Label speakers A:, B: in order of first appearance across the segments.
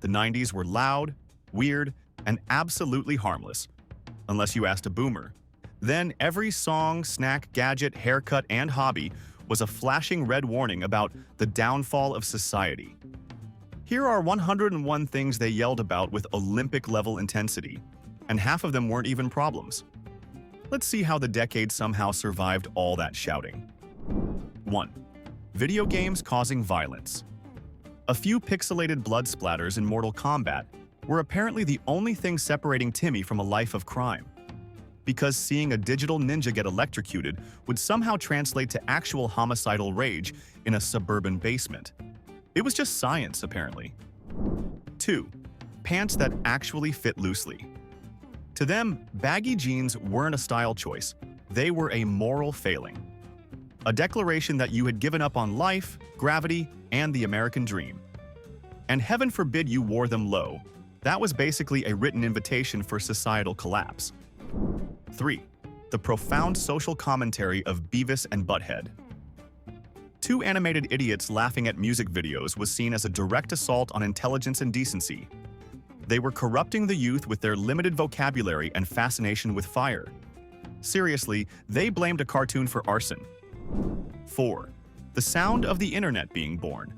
A: The 90s were loud, weird, and absolutely harmless, unless you asked a boomer. Then every song, snack, gadget, haircut, and hobby was a flashing red warning about the downfall of society. Here are 101 things they yelled about with Olympic-level intensity, and half of them weren't even problems. Let's see how the decade somehow survived all that shouting. 1. Video games causing violence. A few pixelated blood splatters in Mortal Kombat were apparently the only thing separating Timmy from a life of crime. Because seeing a digital ninja get electrocuted would somehow translate to actual homicidal rage in a suburban basement. It was just science, apparently. 2. Pants that actually fit loosely. To them, baggy jeans weren't a style choice. They were a moral failing. A declaration that you had given up on life, gravity, and the American dream. And heaven forbid you wore them low. That was basically a written invitation for societal collapse. 3. The profound social commentary of Beavis and Butthead. Two animated idiots laughing at music videos was seen as a direct assault on intelligence and decency. They were corrupting the youth with their limited vocabulary and fascination with fire. Seriously, they blamed a cartoon for arson. 4. The sound of the internet being born.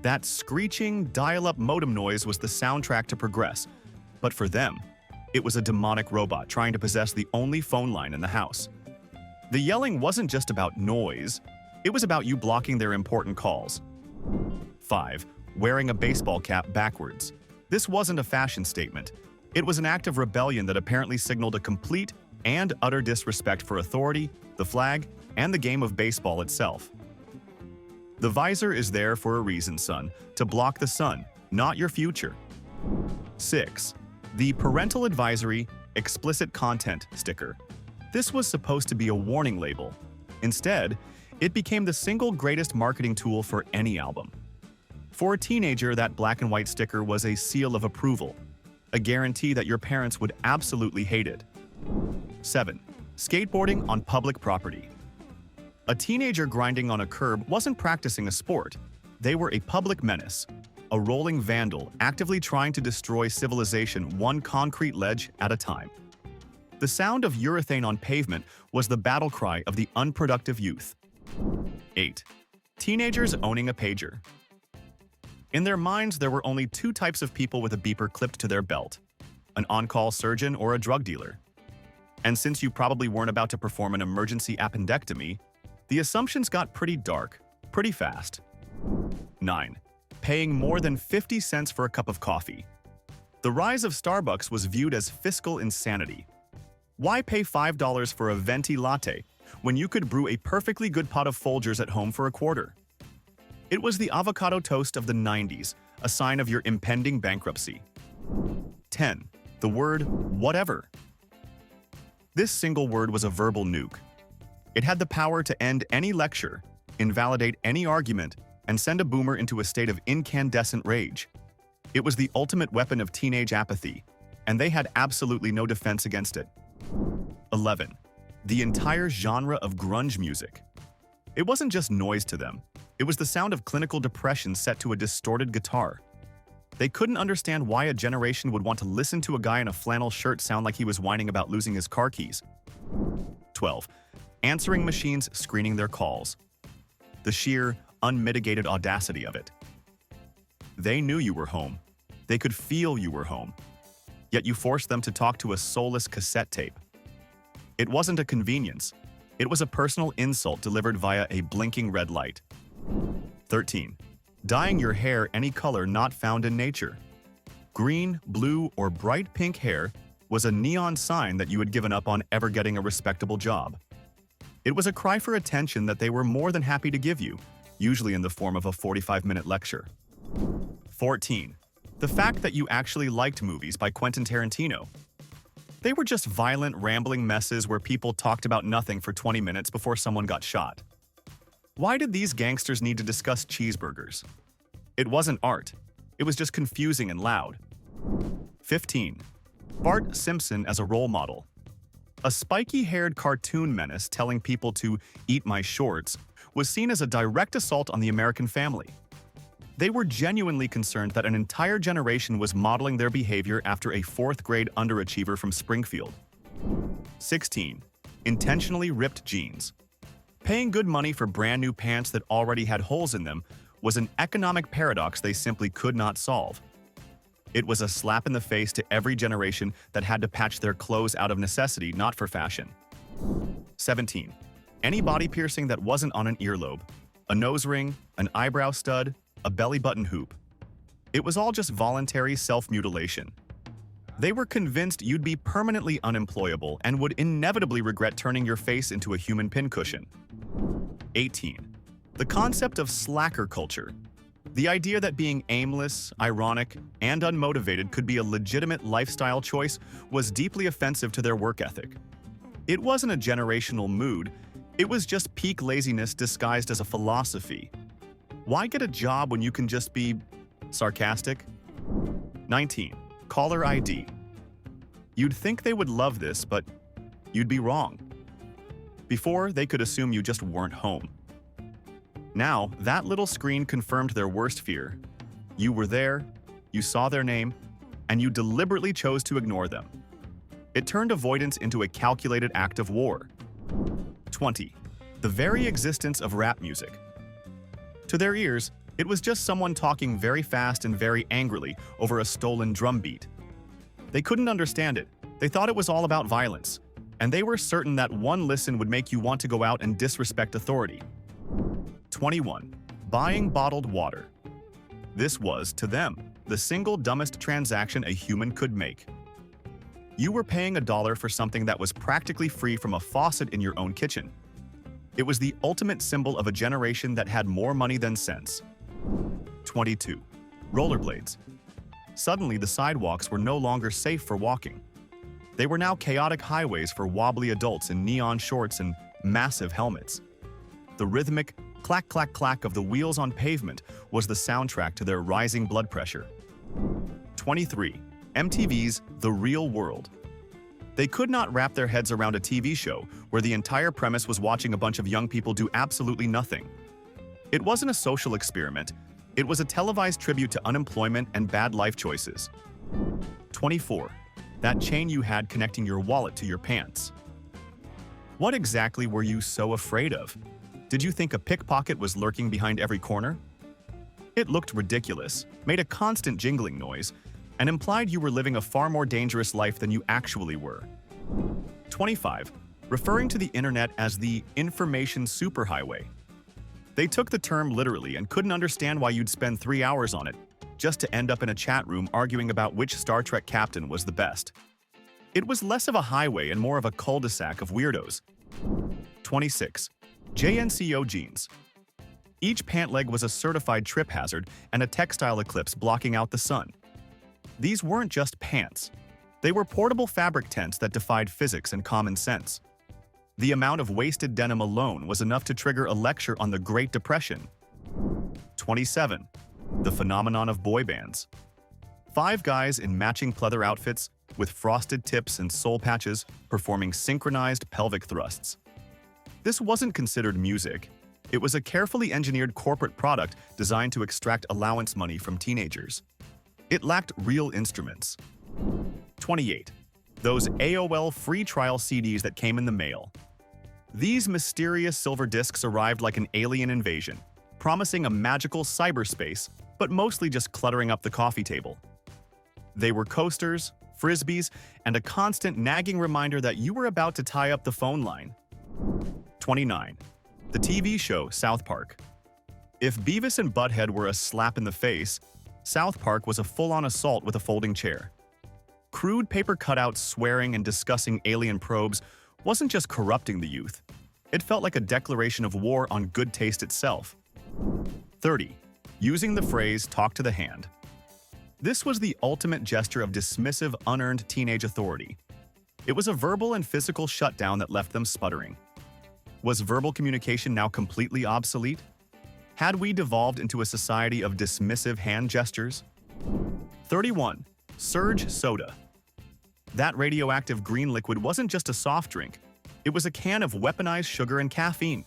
A: That screeching, dial-up modem noise was the soundtrack to progress, but for them, it was a demonic robot trying to possess the only phone line in the house. The yelling wasn't just about noise, it was about you blocking their important calls. 5. Wearing a baseball cap backwards. This wasn't a fashion statement. It was an act of rebellion that apparently signaled a complete and utter disrespect for authority, the flag, and the game of baseball itself. The visor is there for a reason, son, to block the sun, not your future. 6. The Parental Advisory Explicit Content sticker. This was supposed to be a warning label. Instead, it became the single greatest marketing tool for any album. For a teenager, that black and white sticker was a seal of approval, a guarantee that your parents would absolutely hate it. 7. Skateboarding on public property. A teenager grinding on a curb wasn't practicing a sport. They were a public menace, a rolling vandal actively trying to destroy civilization one concrete ledge at a time. The sound of urethane on pavement was the battle cry of the unproductive youth. 8. Teenagers owning a pager. In their minds, there were only two types of people with a beeper clipped to their belt: an on-call surgeon or a drug dealer. And since you probably weren't about to perform an emergency appendectomy, the assumptions got pretty dark, pretty fast. 9. Paying more than 50 cents for a cup of coffee. The rise of Starbucks was viewed as fiscal insanity. Why pay $5 for a venti latte when you could brew a perfectly good pot of Folgers at home for a quarter? It was the avocado toast of the 90s, a sign of your impending bankruptcy. 10. The word whatever. This single word was a verbal nuke. It had the power to end any lecture, invalidate any argument, and send a boomer into a state of incandescent rage. It was the ultimate weapon of teenage apathy, and they had absolutely no defense against it. 11. The entire genre of grunge music. It wasn't just noise to them. It was the sound of clinical depression set to a distorted guitar. They couldn't understand why a generation would want to listen to a guy in a flannel shirt sound like he was whining about losing his car keys. 12. Answering machines screening their calls. The sheer, unmitigated audacity of it. They knew you were home. They could feel you were home. Yet you forced them to talk to a soulless cassette tape. It wasn't a convenience. It was a personal insult delivered via a blinking red light. 13. Dyeing your hair any color not found in nature. Green, blue, or bright pink hair was a neon sign that you had given up on ever getting a respectable job. It was a cry for attention that they were more than happy to give you, usually in the form of a 45-minute lecture. 14. The fact that you actually liked movies by Quentin Tarantino. They were just violent, rambling messes where people talked about nothing for 20 minutes before someone got shot. Why did these gangsters need to discuss cheeseburgers? It wasn't art. It was just confusing and loud. 15. Bart Simpson as a role model. A spiky-haired cartoon menace telling people to eat my shorts was seen as a direct assault on the American family. They were genuinely concerned that an entire generation was modeling their behavior after a fourth-grade underachiever from Springfield. 16. Intentionally ripped jeans. Paying good money for brand-new pants that already had holes in them was an economic paradox they simply could not solve. It was a slap in the face to every generation that had to patch their clothes out of necessity, not for fashion. 17. Any body piercing that wasn't on an earlobe, a nose ring, an eyebrow stud, a belly button hoop. It was all just voluntary self-mutilation. They were convinced you'd be permanently unemployable and would inevitably regret turning your face into a human pincushion. 18. The concept of slacker culture. The idea that being aimless, ironic, and unmotivated could be a legitimate lifestyle choice was deeply offensive to their work ethic. It wasn't a generational mood, it was just peak laziness disguised as a philosophy. Why get a job when you can just be sarcastic? 19. Caller ID. You'd think they would love this, but you'd be wrong. Before, they could assume you just weren't home. Now, that little screen confirmed their worst fear. You were there, you saw their name, and you deliberately chose to ignore them. It turned avoidance into a calculated act of war. 20. The very existence of rap music. To their ears, it was just someone talking very fast and very angrily over a stolen drum beat. They couldn't understand it. They thought it was all about violence, and they were certain that one listen would make you want to go out and disrespect authority. 21. Buying bottled water. This was, to them, the single dumbest transaction a human could make. You were paying $1 for something that was practically free from a faucet in your own kitchen. It was the ultimate symbol of a generation that had more money than sense. 22. Rollerblades. Suddenly, the sidewalks were no longer safe for walking. They were now chaotic highways for wobbly adults in neon shorts and massive helmets. The rhythmic clack, clack, clack of the wheels on pavement was the soundtrack to their rising blood pressure. 23. MTV's The Real World. They could not wrap their heads around a TV show where the entire premise was watching a bunch of young people do absolutely nothing. It wasn't a social experiment, it was a televised tribute to unemployment and bad life choices. 24. That chain you had connecting your wallet to your pants. What exactly were you so afraid of? Did you think a pickpocket was lurking behind every corner? It looked ridiculous, made a constant jingling noise, and implied you were living a far more dangerous life than you actually were. 25. Referring to the internet as the information superhighway. They took the term literally and couldn't understand why you'd spend 3 hours on it, just to end up in a chat room arguing about which Star Trek captain was the best. It was less of a highway and more of a cul-de-sac of weirdos. 26. JNCO jeans. Each pant leg was a certified trip hazard and a textile eclipse blocking out the sun. These weren't just pants. They were portable fabric tents that defied physics and common sense. The amount of wasted denim alone was enough to trigger a lecture on the Great Depression. 27. The phenomenon of boy bands. 5 guys in matching pleather outfits with frosted tips and soul patches performing synchronized pelvic thrusts. This wasn't considered music. It was a carefully engineered corporate product designed to extract allowance money from teenagers. It lacked real instruments. 28. Those AOL free trial CDs that came in the mail. These mysterious silver discs arrived like an alien invasion, promising a magical cyberspace, but mostly just cluttering up the coffee table. They were coasters, frisbees, and a constant nagging reminder that you were about to tie up the phone line. 29. The TV show South Park. If Beavis and Butthead were a slap in the face, South Park was a full-on assault with a folding chair. Crude paper cutouts swearing and discussing alien probes wasn't just corrupting the youth. It felt like a declaration of war on good taste itself. 30. Using the phrase "talk to the hand." This was the ultimate gesture of dismissive, unearned teenage authority. It was a verbal and physical shutdown that left them sputtering. Was verbal communication now completely obsolete? Had we devolved into a society of dismissive hand gestures? 31. Surge soda. That radioactive green liquid wasn't just a soft drink. It was a can of weaponized sugar and caffeine.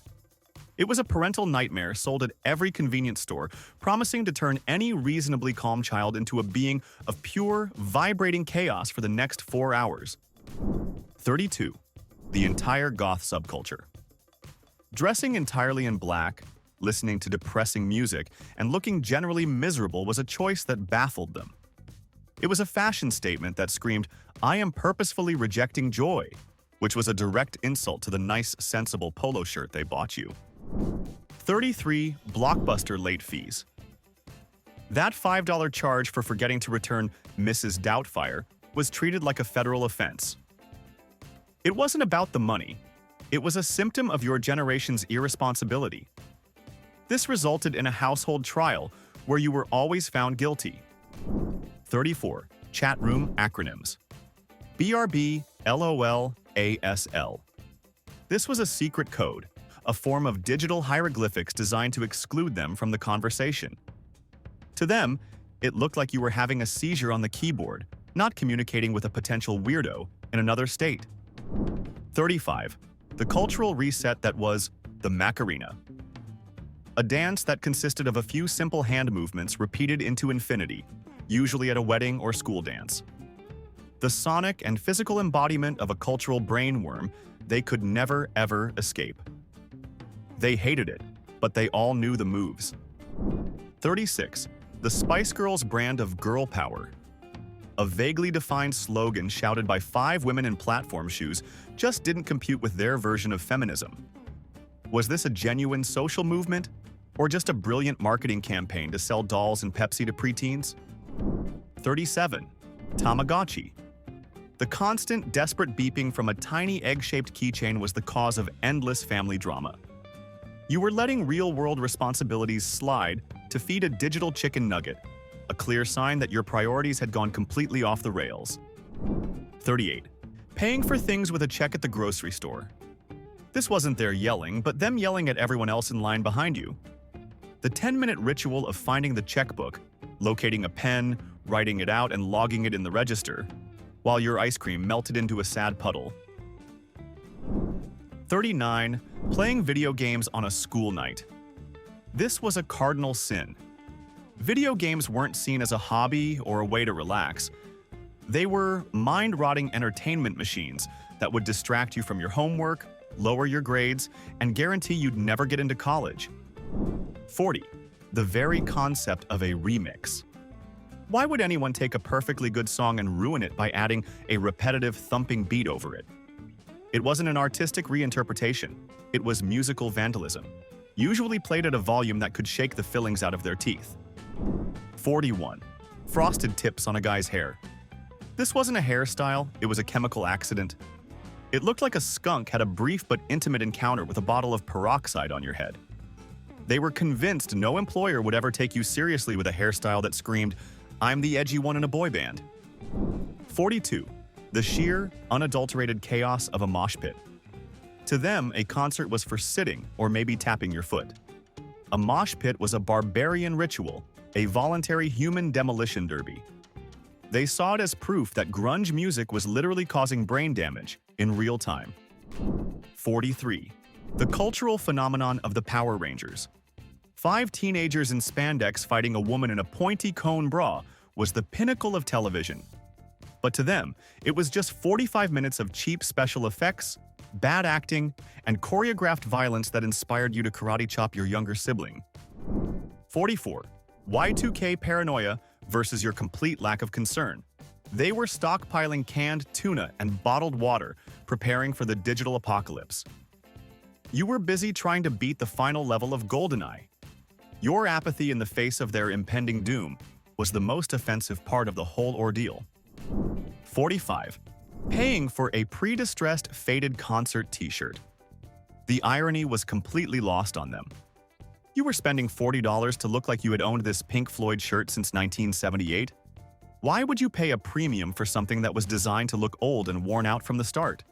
A: It was a parental nightmare sold at every convenience store, promising to turn any reasonably calm child into a being of pure, vibrating chaos for the next 4 hours. 32. The entire goth subculture. Dressing entirely in black, listening to depressing music, and looking generally miserable was a choice that baffled them. It was a fashion statement that screamed, "I am purposefully rejecting joy," which was a direct insult to the nice, sensible polo shirt they bought you. 33. Blockbuster late fees. That $5 charge for forgetting to return Mrs. Doubtfire was treated like a federal offense. It wasn't about the money. It was a symptom of your generation's irresponsibility. This resulted in a household trial where you were always found guilty. 34. Chat room acronyms. BRB, LOL, ASL. This was a secret code, a form of digital hieroglyphics designed to exclude them from the conversation. To them, it looked like you were having a seizure on the keyboard, not communicating with a potential weirdo in another state. 35. The cultural reset that was the Macarena. A dance that consisted of a few simple hand movements repeated into infinity, usually at a wedding or school dance. The sonic and physical embodiment of a cultural brainworm they could never ever escape. They hated it, but they all knew the moves. 36. The Spice Girls brand of girl power. A vaguely defined slogan shouted by 5 women in platform shoes just didn't compute with their version of feminism. Was this a genuine social movement, or just a brilliant marketing campaign to sell dolls and Pepsi to preteens? 37. Tamagotchi. The constant, desperate beeping from a tiny egg-shaped keychain was the cause of endless family drama. You were letting real-world responsibilities slide to feed a digital chicken nugget, a clear sign that your priorities had gone completely off the rails. 38. Paying for things with a check at the grocery store. This wasn't their yelling, but them yelling at everyone else in line behind you. The 10-minute ritual of finding the checkbook, locating a pen, writing it out, and logging it in the register, while your ice cream melted into a sad puddle. 39. Playing video games on a school night. This was a cardinal sin. Video games weren't seen as a hobby or a way to relax. They were mind-rotting entertainment machines that would distract you from your homework, lower your grades, and guarantee you'd never get into college. 40. The very concept of a remix. Why would anyone take a perfectly good song and ruin it by adding a repetitive thumping beat over it? It wasn't an artistic reinterpretation. It was musical vandalism, usually played at a volume that could shake the fillings out of their teeth. 41. Frosted tips on a guy's hair. This wasn't a hairstyle, it was a chemical accident. It looked like a skunk had a brief but intimate encounter with a bottle of peroxide on your head. They were convinced no employer would ever take you seriously with a hairstyle that screamed, "I'm the edgy one in a boy band." 42. The sheer, unadulterated chaos of a mosh pit. To them, a concert was for sitting or maybe tapping your foot. A mosh pit was a barbarian ritual, a voluntary human demolition derby. They saw it as proof that grunge music was literally causing brain damage in real time. 43. The cultural phenomenon of the Power Rangers. 5 teenagers in spandex fighting a woman in a pointy cone bra was the pinnacle of television. But to them, it was just 45 minutes of cheap special effects, bad acting, and choreographed violence that inspired you to karate chop your younger sibling. 44. Y2K paranoia versus your complete lack of concern. They were stockpiling canned tuna and bottled water, preparing for the digital apocalypse. You were busy trying to beat the final level of GoldenEye. Your apathy in the face of their impending doom was the most offensive part of the whole ordeal. 45. Paying for a pre-distressed faded concert t-shirt. The irony was completely lost on them. You were spending $40 to look like you had owned this Pink Floyd shirt since 1978? Why would you pay a premium for something that was designed to look old and worn out from the start?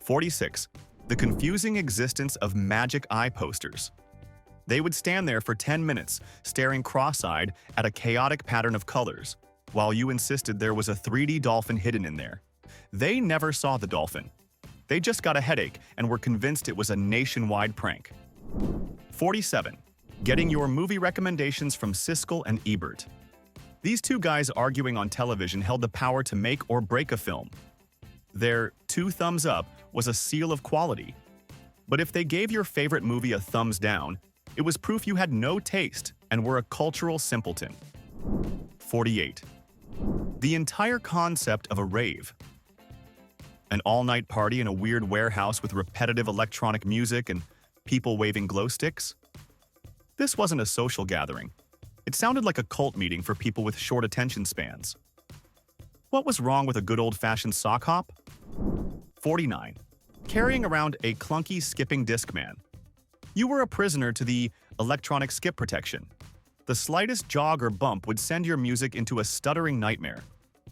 A: 46. The confusing existence of magic eye posters. They would stand there for 10 minutes, staring cross-eyed at a chaotic pattern of colors, while you insisted there was a 3D dolphin hidden in there. They never saw the dolphin. They just got a headache and were convinced it was a nationwide prank. 47. Getting your movie recommendations from Siskel and Ebert. These two guys arguing on television held the power to make or break a film. Their 2 thumbs up was a seal of quality. But if they gave your favorite movie a thumbs down, it was proof you had no taste and were a cultural simpleton. 48. The entire concept of a rave. An all-night party in a weird warehouse with repetitive electronic music and people waving glow sticks? This wasn't a social gathering. It sounded like a cult meeting for people with short attention spans. What was wrong with a good old-fashioned sock hop? 49. Carrying around a clunky skipping Discman. You were a prisoner to the electronic skip protection. The slightest jog or bump would send your music into a stuttering nightmare.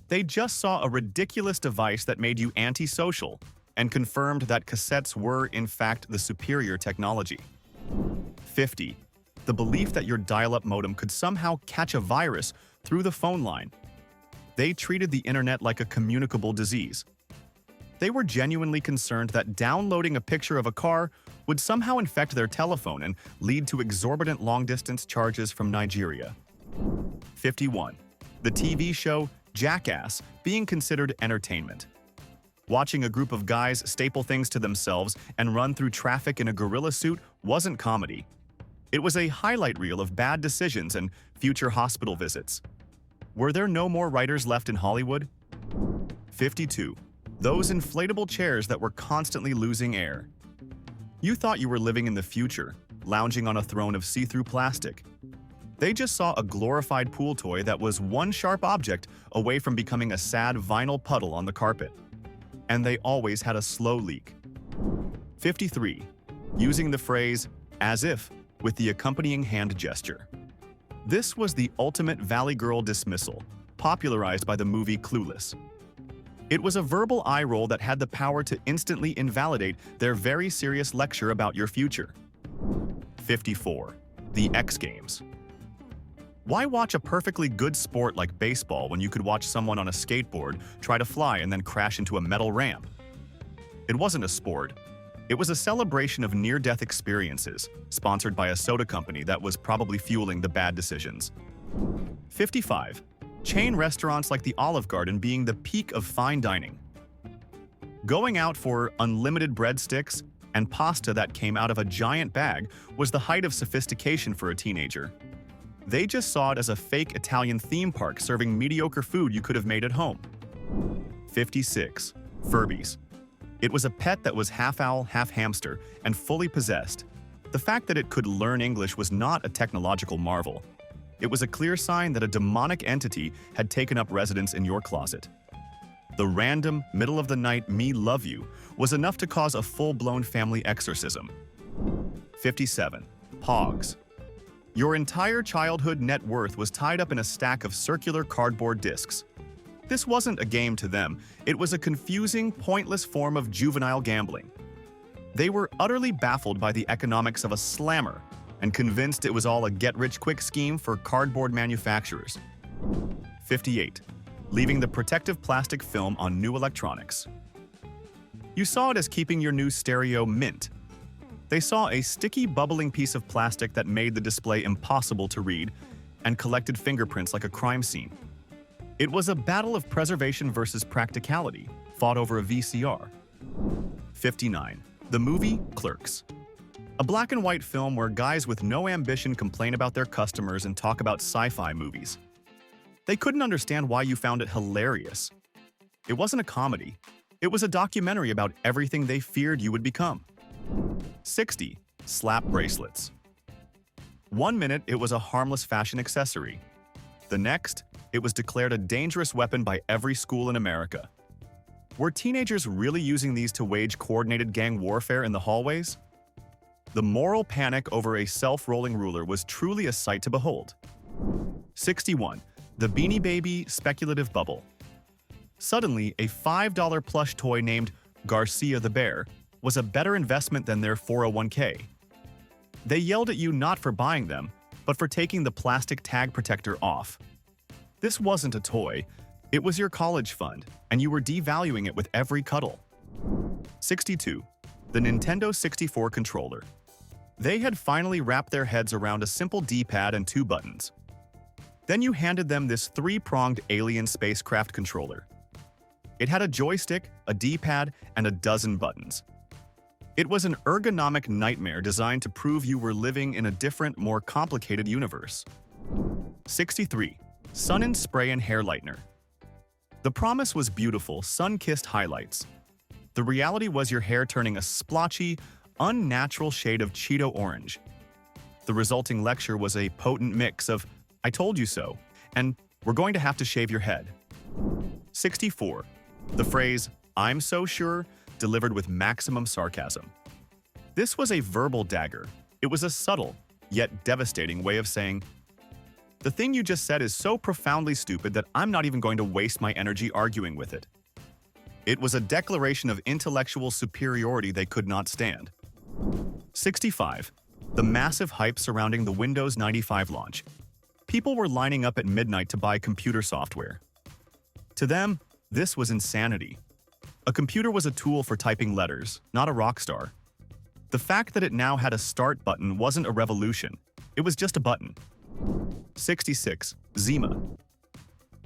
A: They just saw a ridiculous device that made you antisocial and confirmed that cassettes were, in fact, the superior technology. 50. The belief that your dial-up modem could somehow catch a virus through the phone line. They treated the internet like a communicable disease. They were genuinely concerned that downloading a picture of a car would somehow infect their telephone and lead to exorbitant long-distance charges from Nigeria. 51. The TV show Jackass being considered entertainment. Watching a group of guys staple things to themselves and run through traffic in a gorilla suit wasn't comedy. It was a highlight reel of bad decisions and future hospital visits. Were there no more writers left in Hollywood? 52. Those inflatable chairs that were constantly losing air. You thought you were living in the future, lounging on a throne of see-through plastic. They just saw a glorified pool toy that was one sharp object away from becoming a sad vinyl puddle on the carpet. And they always had a slow leak. 53. Using the phrase, "as if," with the accompanying hand gesture. This was the ultimate Valley Girl dismissal, popularized by the movie Clueless. It was a verbal eye roll that had the power to instantly invalidate their very serious lecture about your future. 54. The X Games. Why watch a perfectly good sport like baseball when you could watch someone on a skateboard try to fly and then crash into a metal ramp? It wasn't a sport. It was a celebration of near-death experiences, sponsored by a soda company that was probably fueling the bad decisions. 55. Chain restaurants like the Olive Garden being the peak of fine dining. Going out for unlimited breadsticks and pasta that came out of a giant bag was the height of sophistication for a teenager. They just saw it as a fake Italian theme park serving mediocre food you could have made at home. 56. Furbies. It was a pet that was half owl, half hamster, and fully possessed. The fact that it could learn English was not a technological marvel. It was a clear sign that a demonic entity had taken up residence in your closet. The random, middle-of-the-night "me love you" was enough to cause a full-blown family exorcism. 57. Pogs. Your entire childhood net worth was tied up in a stack of circular cardboard discs. This wasn't a game to them, it was a confusing, pointless form of juvenile gambling. They were utterly baffled by the economics of a slammer and convinced it was all a get-rich-quick scheme for cardboard manufacturers. 58. Leaving the protective plastic film on new electronics. You saw it as keeping your new stereo mint. They saw a sticky, bubbling piece of plastic that made the display impossible to read and collected fingerprints like a crime scene. It was a battle of preservation versus practicality, fought over a VCR. 59. The movie Clerks. A black and white film where guys with no ambition complain about their customers and talk about sci-fi movies. They couldn't understand why you found it hilarious. It wasn't a comedy. It was a documentary about everything they feared you would become. 60. Slap bracelets. 1 minute, it was a harmless fashion accessory. The next, it was declared a dangerous weapon by every school in America. Were teenagers really using these to wage coordinated gang warfare in the hallways? The moral panic over a self-rolling ruler was truly a sight to behold. 61. The Beanie Baby speculative bubble. Suddenly, a $5 plush toy named Garcia the Bear was a better investment than their 401k. They yelled at you not for buying them, but for taking the plastic tag protector off. This wasn't a toy, it was your college fund, and you were devaluing it with every cuddle. 62. The Nintendo 64 controller. They had finally wrapped their heads around a simple D-pad and 2 buttons. Then you handed them this 3-pronged alien spacecraft controller. It had a joystick, a D-pad, and a dozen buttons. It was an ergonomic nightmare designed to prove you were living in a different, more complicated universe. 63. Sun and Spray and Hair Lightener. The promise was beautiful, sun-kissed highlights. The reality was your hair turning a splotchy, unnatural shade of Cheeto orange. The resulting lecture was a potent mix of, "I told you so," and "we're going to have to shave your head." 64. The phrase, "I'm so sure," delivered with maximum sarcasm. This was a verbal dagger. It was a subtle, yet devastating way of saying, "The thing you just said is so profoundly stupid that I'm not even going to waste my energy arguing with it." It was a declaration of intellectual superiority they could not stand. 65. The massive hype surrounding the Windows 95 launch. People were lining up at midnight to buy computer software. To them, this was insanity. A computer was a tool for typing letters, not a rock star. The fact that it now had a start button wasn't a revolution. It was just a button. 66. Zima.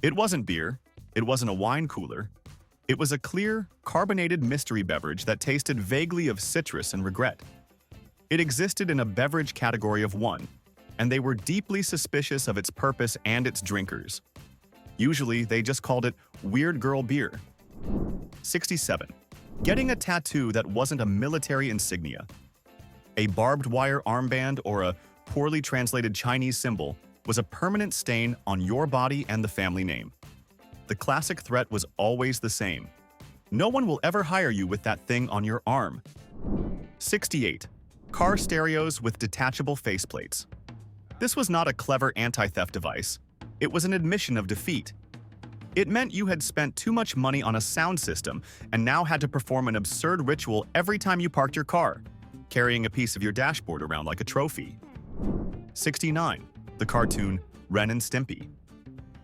A: It wasn't beer. It wasn't a wine cooler. It was a clear, carbonated mystery beverage that tasted vaguely of citrus and regret. It existed in a beverage category of one, and they were deeply suspicious of its purpose and its drinkers. Usually, they just called it weird girl beer. 67. Getting a tattoo that wasn't a military insignia. A barbed wire armband or a poorly translated Chinese symbol was a permanent stain on your body and the family name. The classic threat was always the same. No one will ever hire you with that thing on your arm. 68. Car stereos with detachable faceplates. This was not a clever anti-theft device. It was an admission of defeat. It meant you had spent too much money on a sound system and now had to perform an absurd ritual every time you parked your car, carrying a piece of your dashboard around like a trophy. 69. The cartoon Ren and Stimpy.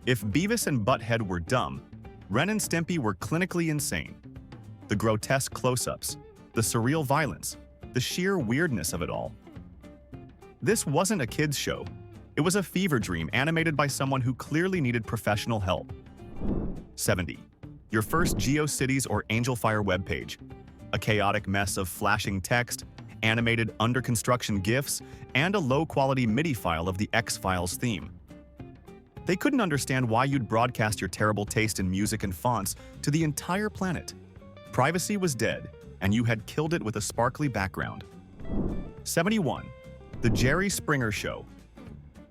A: If Beavis and Butthead were dumb, Ren and Stimpy were clinically insane. The grotesque close-ups, the surreal violence, the sheer weirdness of it all. This wasn't a kid's show. It was a fever dream animated by someone who clearly needed professional help. 70. Your first GeoCities or AngelFire webpage. A chaotic mess of flashing text, animated under-construction GIFs, and a low-quality MIDI file of the X-Files theme. They couldn't understand why you'd broadcast your terrible taste in music and fonts to the entire planet. Privacy was dead, and you had killed it with a sparkly background. 71. The Jerry Springer Show.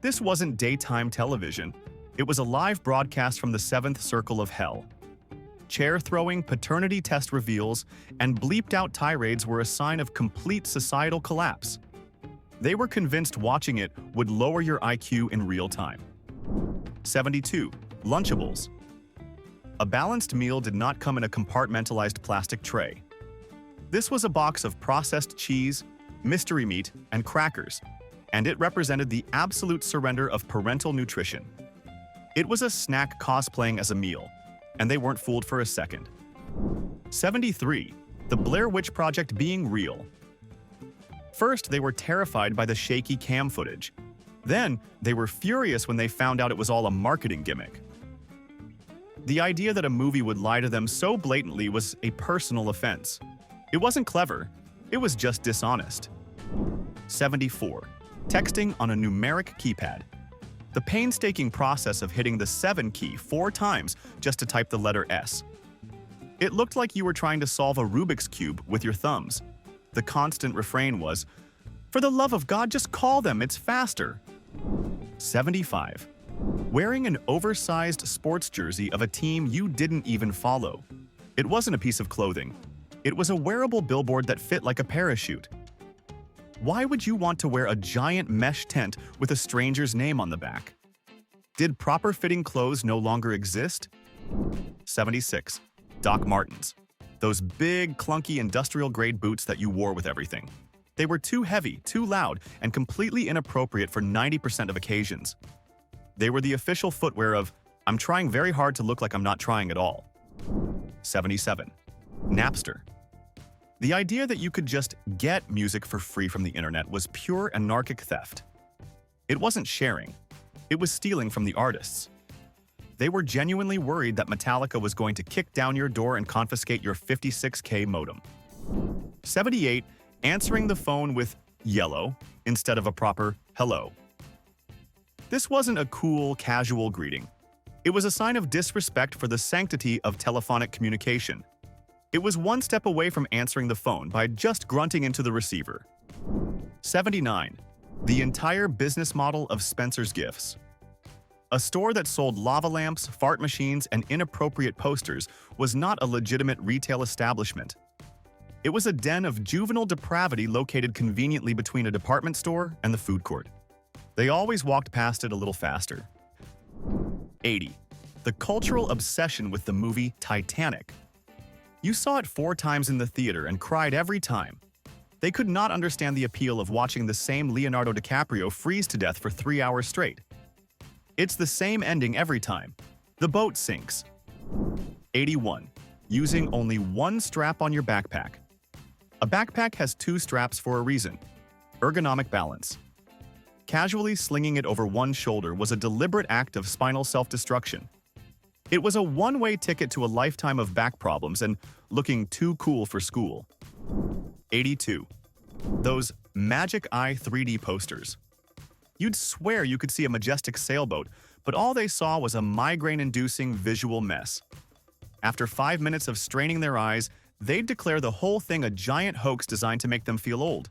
A: This wasn't daytime television. It was a live broadcast from the 7th circle of hell. Chair-throwing, paternity test reveals, and bleeped-out tirades were a sign of complete societal collapse. They were convinced watching it would lower your IQ in real time. 72. Lunchables. A balanced meal did not come in a compartmentalized plastic tray. This was a box of processed cheese, mystery meat, and crackers, and it represented the absolute surrender of parental nutrition. It was a snack cosplaying as a meal, and they weren't fooled for a second. 73. The Blair Witch Project being real. First, they were terrified by the shaky cam footage. Then, they were furious when they found out it was all a marketing gimmick. The idea that a movie would lie to them so blatantly was a personal offense. It wasn't clever, it was just dishonest. 74. Texting on a numeric keypad. The painstaking process of hitting the 7 key 4 times just to type the letter S. It looked like you were trying to solve a Rubik's Cube with your thumbs. The constant refrain was, "For the love of God, just call them, it's faster." 75. Wearing an oversized sports jersey of a team you didn't even follow. It wasn't a piece of clothing. It was a wearable billboard that fit like a parachute. Why would you want to wear a giant mesh tent with a stranger's name on the back? Did proper-fitting clothes no longer exist? 76. Doc Martens. Those big, clunky, industrial-grade boots that you wore with everything. They were too heavy, too loud, and completely inappropriate for 90% of occasions. They were the official footwear of, "I'm trying very hard to look like I'm not trying at all." 77. Napster. The idea that you could just get music for free from the internet was pure anarchic theft. It wasn't sharing, it was stealing from the artists. They were genuinely worried that Metallica was going to kick down your door and confiscate your 56K modem. 78. Answering the phone with "yellow" instead of a proper "hello." This wasn't a cool, casual greeting. It was a sign of disrespect for the sanctity of telephonic communication. It was one step away from answering the phone by just grunting into the receiver. 79. The entire business model of Spencer's Gifts. A store that sold lava lamps, fart machines, and inappropriate posters was not a legitimate retail establishment. It was a den of juvenile depravity located conveniently between a department store and the food court. They always walked past it a little faster. 80. The cultural obsession with the movie Titanic. You saw it 4 times in the theater and cried every time. They could not understand the appeal of watching the same Leonardo DiCaprio freeze to death for 3 hours straight. It's the same ending every time. The boat sinks. 81. Using only one strap on your backpack. A backpack has 2 straps for a reason. Ergonomic balance. Casually slinging it over one shoulder was a deliberate act of spinal self-destruction. It was a one-way ticket to a lifetime of back problems and looking too cool for school. 82. Those Magic Eye 3D posters. You'd swear you could see a majestic sailboat, but all they saw was a migraine-inducing visual mess. After 5 minutes of straining their eyes, they'd declare the whole thing a giant hoax designed to make them feel old.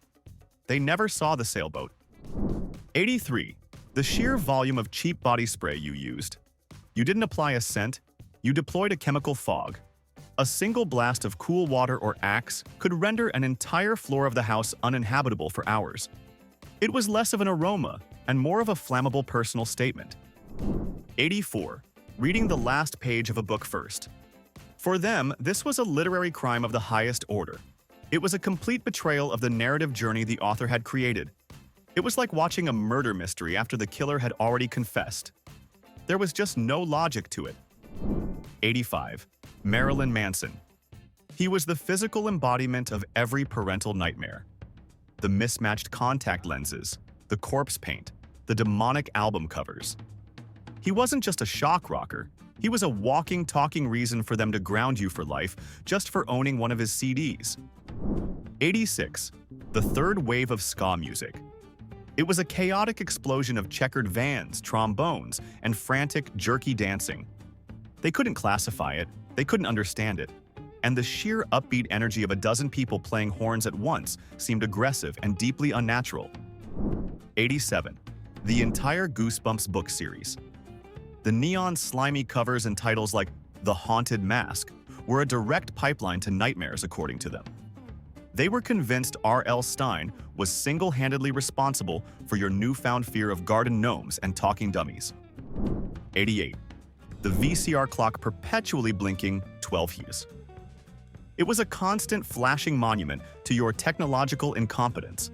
A: They never saw the sailboat. 83. The sheer volume of cheap body spray you used. You didn't apply a scent, you deployed a chemical fog. A single blast of cool water or Axe could render an entire floor of the house uninhabitable for hours. It was less of an aroma and more of a flammable personal statement. 84. Reading the last page of a book first. For them, this was a literary crime of the highest order. It was a complete betrayal of the narrative journey the author had created. It was like watching a murder mystery after the killer had already confessed. There was just no logic to it. 85. Marilyn Manson. He was the physical embodiment of every parental nightmare. The mismatched contact lenses, the corpse paint, the demonic album covers. He wasn't just a shock rocker. He was a walking, talking reason for them to ground you for life just for owning one of his CDs. 86. The third wave of ska music. It was a chaotic explosion of checkered vans, trombones, and frantic, jerky dancing. They couldn't classify it, they couldn't understand it, and the sheer upbeat energy of a dozen people playing horns at once seemed aggressive and deeply unnatural. 87. The entire Goosebumps book series. The neon slimy covers and titles like The Haunted Mask were a direct pipeline to nightmares according to them. They were convinced R.L. Stine was single-handedly responsible for your newfound fear of garden gnomes and talking dummies. 88. The VCR clock perpetually blinking 12 hues. It was a constant flashing monument to your technological incompetence.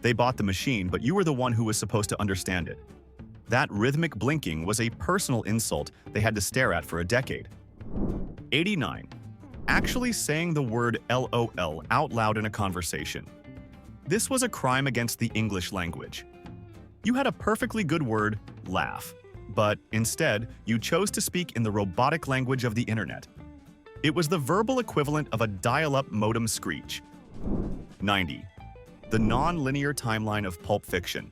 A: They bought the machine, but you were the one who was supposed to understand it. That rhythmic blinking was a personal insult they had to stare at for a decade. 89. Actually saying the word LOL out loud in a conversation. This was a crime against the English language. You had a perfectly good word, laugh, but instead, you chose to speak in the robotic language of the internet. It was the verbal equivalent of a dial-up modem screech. 90. The non-linear timeline of Pulp Fiction.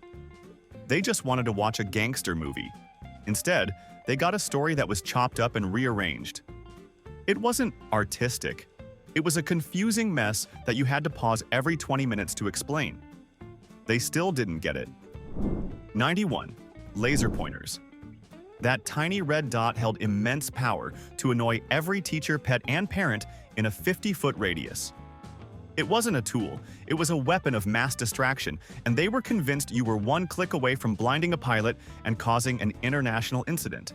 A: They just wanted to watch a gangster movie. Instead, they got a story that was chopped up and rearranged. It wasn't artistic. It was a confusing mess that you had to pause every 20 minutes to explain. They still didn't get it. 91. Laser pointers. That tiny red dot held immense power to annoy every teacher, pet, and parent in a 50-foot radius. It wasn't a tool, it was a weapon of mass distraction, and they were convinced you were one click away from blinding a pilot and causing an international incident.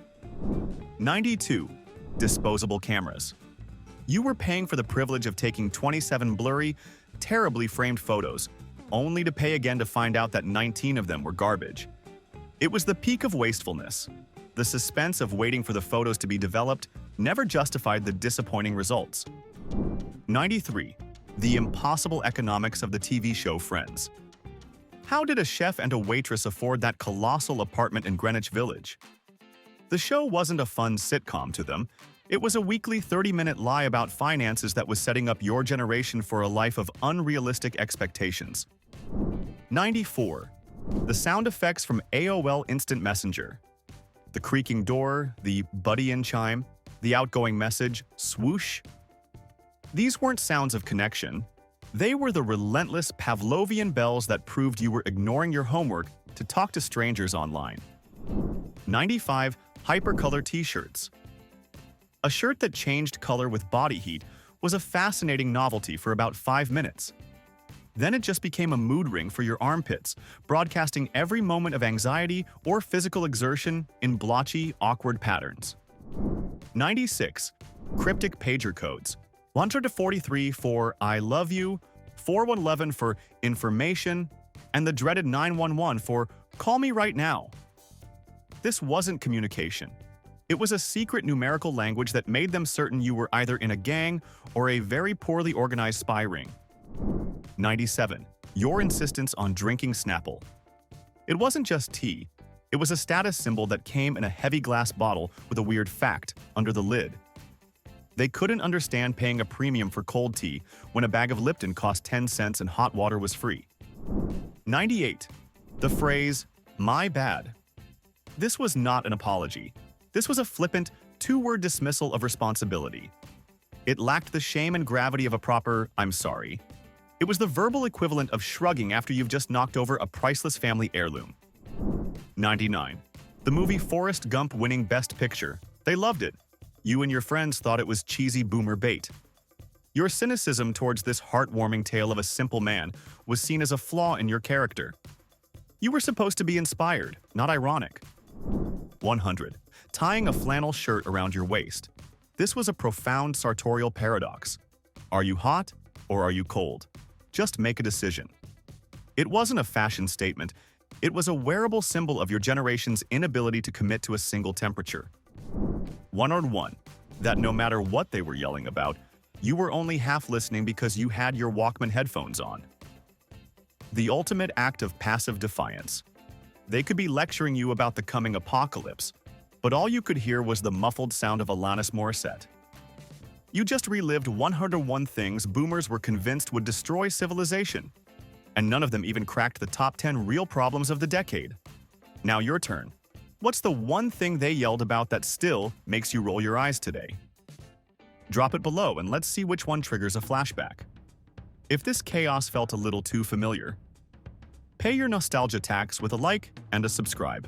A: 92. Disposable cameras. You were paying for the privilege of taking 27 blurry, terribly framed photos, only to pay again to find out that 19 of them were garbage. It was the peak of wastefulness. The suspense of waiting for the photos to be developed never justified the disappointing results. 93. The impossible economics of the TV show Friends. How did a chef and a waitress afford that colossal apartment in Greenwich Village? The show wasn't a fun sitcom to them. It was a weekly 30-minute lie about finances that was setting up your generation for a life of unrealistic expectations. 94. The sound effects from AOL Instant Messenger. The creaking door, the buddy-in chime, the outgoing message, swoosh. These weren't sounds of connection. They were the relentless Pavlovian bells that proved you were ignoring your homework to talk to strangers online. 95. Hypercolor t-shirts. A shirt that changed color with body heat was a fascinating novelty for about 5 minutes. Then it just became a mood ring for your armpits, broadcasting every moment of anxiety or physical exertion in blotchy, awkward patterns. 96. Cryptic pager codes. 143 for I love you, 4111 for information, and the dreaded 911 for call me right now. This wasn't communication. It was a secret numerical language that made them certain you were either in a gang or a very poorly organized spy ring. 97. Your insistence on drinking Snapple. It wasn't just tea. It was a status symbol that came in a heavy glass bottle with a weird fact under the lid. They couldn't understand paying a premium for cold tea when a bag of Lipton cost 10 cents and hot water was free. 98. The phrase, "my bad." This was not an apology. This was a flippant, two-word dismissal of responsibility. It lacked the shame and gravity of a proper "I'm sorry." It was the verbal equivalent of shrugging after you've just knocked over a priceless family heirloom. 99. The movie Forrest Gump winning Best Picture. They loved it. You and your friends thought it was cheesy boomer bait. Your cynicism towards this heartwarming tale of a simple man was seen as a flaw in your character. You were supposed to be inspired, not ironic. 100. Tying a flannel shirt around your waist. This was a profound sartorial paradox. Are you hot or are you cold? Just make a decision. It wasn't a fashion statement. It was a wearable symbol of your generation's inability to commit to a single temperature. 101. That no matter what they were yelling about, you were only half listening because you had your Walkman headphones on. The ultimate act of passive defiance. They could be lecturing you about the coming apocalypse, but all you could hear was the muffled sound of Alanis Morissette. You just relived 101 things boomers were convinced would destroy civilization, and none of them even cracked the top 10 real problems of the decade. Now your turn. What's the one thing they yelled about that still makes you roll your eyes today? Drop it below and let's see which one triggers a flashback. If this chaos felt a little too familiar, pay your nostalgia tax with a like and a subscribe.